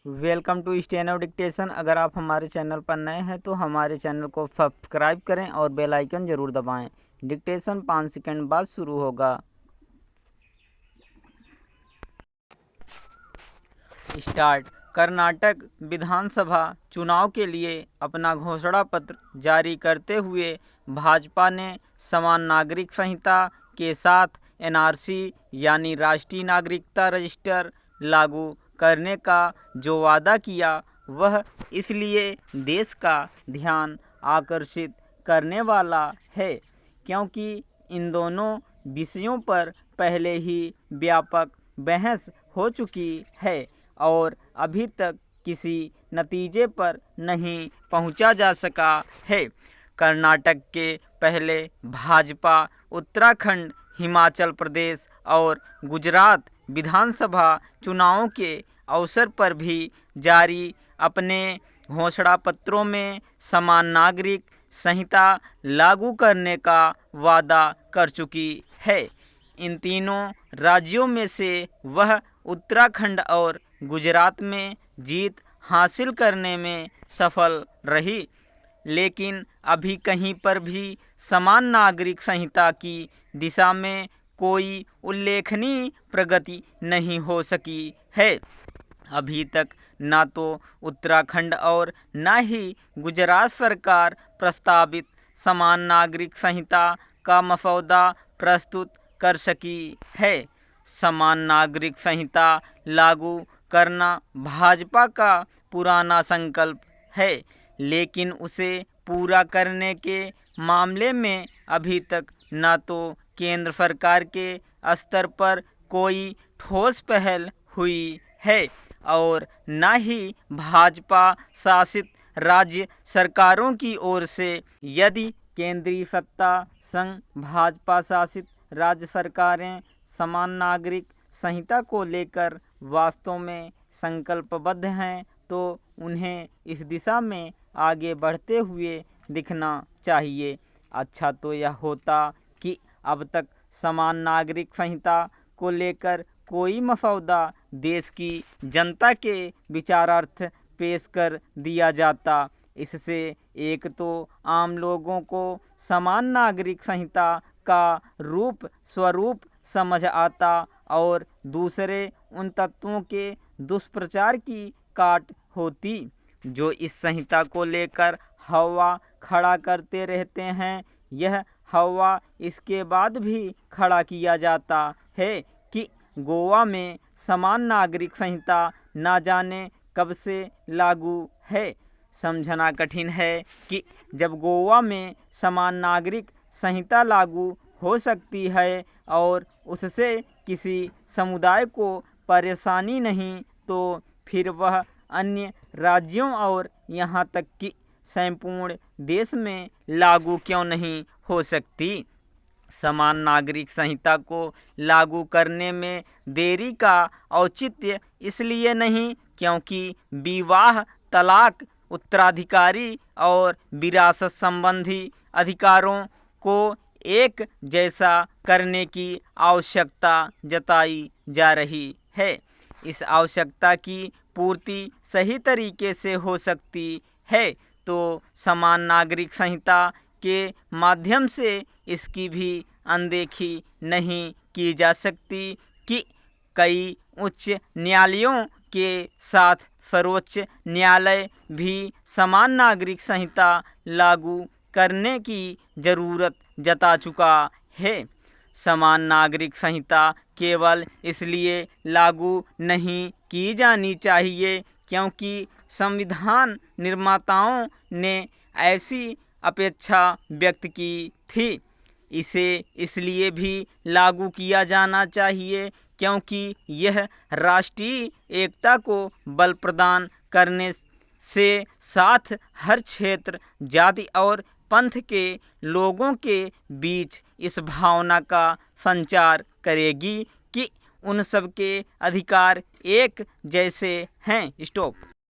Welcome to steno dictation. अगर आप हमारे चैनल पर नए हैं तो हमारे चैनल को सब्सक्राइब करें और बेल आइकन ज़रूर दबाएं। डिक्टेशन 5 सेकंड बाद शुरू होगा। स्टार्ट। कर्नाटक विधानसभा चुनाव के लिए अपना घोषणा पत्र जारी करते हुए भाजपा ने समान नागरिक संहिता के साथ एनआरसी यानी राष्ट्रीय नागरिकता रजिस्टर लागू करने का जो वादा किया वह इसलिए देश का ध्यान आकर्षित करने वाला है क्योंकि इन दोनों विषयों पर पहले ही व्यापक बहस हो चुकी है और अभी तक किसी नतीजे पर नहीं पहुंचा जा सका है। कर्नाटक के पहले भाजपा उत्तराखंड, हिमाचल प्रदेश और गुजरात विधानसभा चुनावों के अवसर पर भी जारी अपने घोषणा पत्रों में समान नागरिक संहिता लागू करने का वादा कर चुकी है। इन तीनों राज्यों में से वह उत्तराखंड और गुजरात में जीत हासिल करने में सफल रही, लेकिन अभी कहीं पर भी समान नागरिक संहिता की दिशा में कोई उल्लेखनीय प्रगति नहीं हो सकी है। अभी तक न तो उत्तराखंड और न ही गुजरात सरकार प्रस्तावित समान नागरिक संहिता का मसौदा प्रस्तुत कर सकी है। समान नागरिक संहिता लागू करना भाजपा का पुराना संकल्प है, लेकिन उसे पूरा करने के मामले में अभी तक न तो केंद्र सरकार के स्तर पर कोई ठोस पहल हुई है और न ही भाजपा शासित राज्य सरकारों की ओर से। यदि केंद्रीय सत्ता संग भाजपा शासित राज्य सरकारें समान नागरिक संहिता को लेकर वास्तव में संकल्पबद्ध हैं तो उन्हें इस दिशा में आगे बढ़ते हुए दिखना चाहिए। अच्छा तो यह होता कि अब तक समान नागरिक संहिता को लेकर कोई मसौदा देश की जनता के विचारार्थ पेश कर दिया जाता। इससे एक तो आम लोगों को समान नागरिक संहिता का रूप स्वरूप समझ आता और दूसरे उन तत्वों के दुष्प्रचार की काट होती जो इस संहिता को लेकर हवा खड़ा करते रहते हैं। यह हवा इसके बाद भी खड़ा किया जाता है कि गोवा में समान नागरिक संहिता ना जाने कब से लागू है। समझना कठिन है कि जब गोवा में समान नागरिक संहिता लागू हो सकती है और उससे किसी समुदाय को परेशानी नहीं, तो फिर वह अन्य राज्यों और यहाँ तक कि संपूर्ण देश में लागू क्यों नहीं हो सकती। समान नागरिक संहिता को लागू करने में देरी का औचित्य इसलिए नहीं क्योंकि विवाह, तलाक, उत्तराधिकारी और विरासत संबंधी अधिकारों को एक जैसा करने की आवश्यकता जताई जा रही है। इस आवश्यकता की पूर्ति सही तरीके से हो सकती है तो समान नागरिक संहिता के माध्यम से इसकी भी अनदेखी नहीं की जा सकती कि कई उच्च न्यायालयों के साथ सर्वोच्च न्यायालय भी समान नागरिक संहिता लागू करने की ज़रूरत जता चुका है। समान नागरिक संहिता केवल इसलिए लागू नहीं की जानी चाहिए क्योंकि संविधान निर्माताओं ने ऐसी अपेक्षा व्यक्त की थी। इसे इसलिए भी लागू किया जाना चाहिए क्योंकि यह राष्ट्रीय एकता को बल प्रदान करने से साथ हर क्षेत्र, जाति और पंथ के लोगों के बीच इस भावना का संचार करेगी कि उन सब के अधिकार एक जैसे हैं। स्टॉप।